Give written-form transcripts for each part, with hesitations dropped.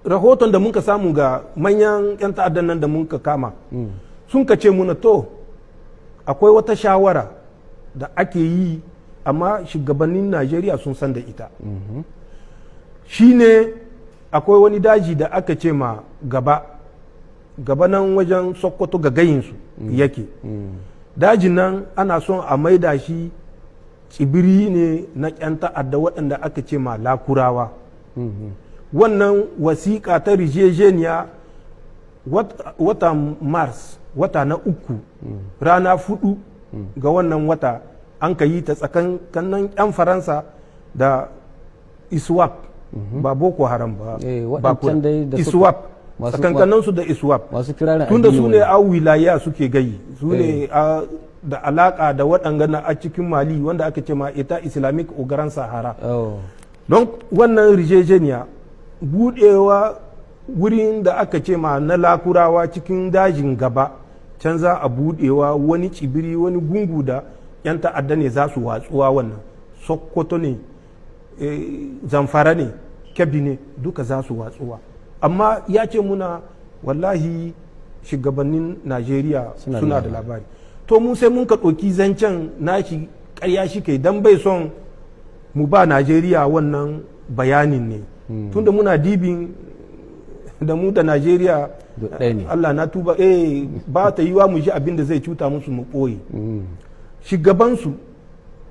rahoton da muka samu ga manyan 'yan ta'addan nan da muka kama sun ka ce muna to akwai wata shawara da ake yi amma shugabannin najeriya sun san da ita shine akwai wani daji da aka ce ma gaba nan wajen sokoto ga gayinsu yake dajin nan ana son a maida shi tsibiri ne na 'yan ta'adda waɗanda aka ce ma lakurawa wannan wasiƙa ta rijejeniya watan mars wata na 3 rana 4 ga wannan wata an ka yi ta tsakanin 'yan faransa da iswap ba boko haram ba iswap tsakankaninsu da iswap tunda su ne a wilaya suke gayi su ne da alaka da waɗanda a cikin mali wanda aka ce ma ita islamic ogaran sahara don wannan rijejeniya budewa wurin da aka ce ma na lakurawa cikin dajin gaba can za a budewa wani tsibiri wani gungu da 'yan ta'adda ne za su watsuwa wannan sokoto ne zamfara ne kebbi ne duka za su watsuwa amma ya ce muna wallahi shugabannin najeriya suna da labari to mu sai mun ka ɗauki zancen nashi ƙarya shi kai don bai son mu ba najeriya wannan bayanin ne tunda muna dibin da mu da najeriya allah na tuba ba ta yiwa mu ji abin da zai cuta musu mu ɓoye shugabansu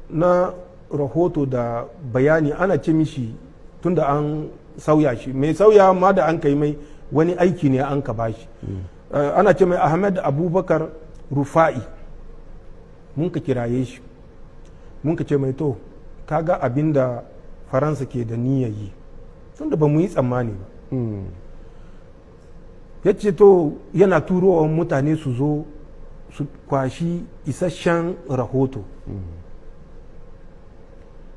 na rahoto da bayani ana ce mishi tunda an sauya shi mai sauya ma da an kai mai wani aiki ne an ka bashi ana ce mai ahmed abubakar rufa'i mun ka kiraye shi mun ka ce mai to kaga abin da faransa ke da niyyar yi tunda ba mu yi tsammani ba ya ce to yana turowa mutane su zo su kwashi isasshen rahoto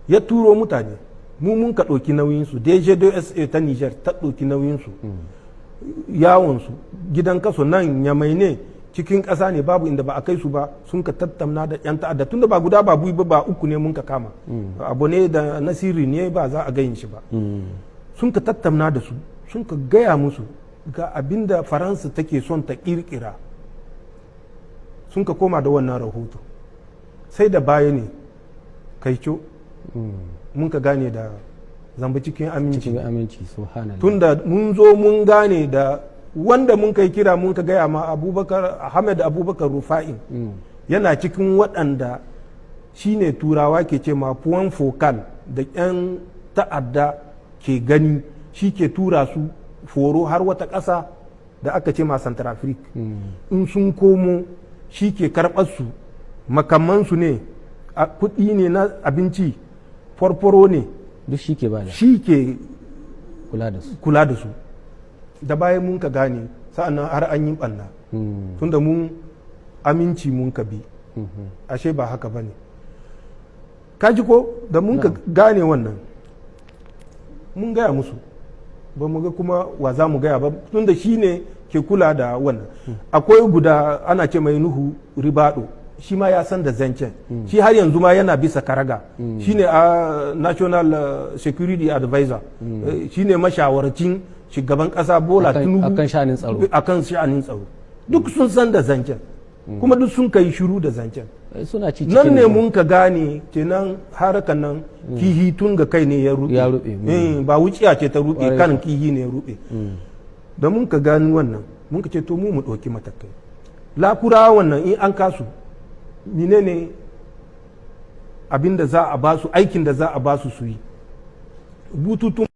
ya turo mutane mu mun ka ɗauki nauyinsu djdosa ta niger ta ɗauki nauyinsu yawonsu gidan kaso nan yamai ne cikin ƙasa ne babu inda ba a kai su ba sun ka tattauna da 'yan ta'adda tunda ba guda ba biyu ba 3 ne mun ka kama abu ne da nasiri ne ba za a gayin shi ba sun ka tattauna da su sun ka gaya musu ga abin da faransa take son ta ƙirƙira sun ka koma da wannan rahoto sai da baya ne kaico mun ka gane da zamba cikin aminci tunda mun zo mun gane da wanda mun kai kira mun ka gaya ma ahmed abubakar rufa'in yana cikin waɗanda shine turawa ke ce ma puan focal da 'yan ta'adda ke gani shi ke tura su foro har wata ƙasa da aka ce ma centrafrique in sun komo shi ke karɓar su makamansu ne kuɗi ne na abinci farfaro ne duk shi ke bada shi ke kula da su da bayan mun ka gane sa'annan har an yi ɓanna tunda mun aminci mun ka bi ashe ba haka ba ne kaji ko da mun ka gane wannan mun gaya musu ba mu ga kuma wa za mu gaya ba tunda shi ne ke kula da wannan akwai guda ana ce mai nuhu ribado shi ma ya san da zancen shi har yanzu ma yana bisa karaga shi ne a national security advisor shi ne mashawarcin shugaban kasa bola tinubu akan sha'anin tsaro duk sun san da zancen kuma duk sun kai shiru da zancen nan ne mun ka gane kenan harakan nan kihi tun ga kai ne ya rube ba wuciya ce ta rube kan kihi ne ya rube da mun ka gani wannan mun ka ce to mu ɗauki matakai lakura wannan in an kasu menene abin da za a basu aikin da za a basu su yi bututun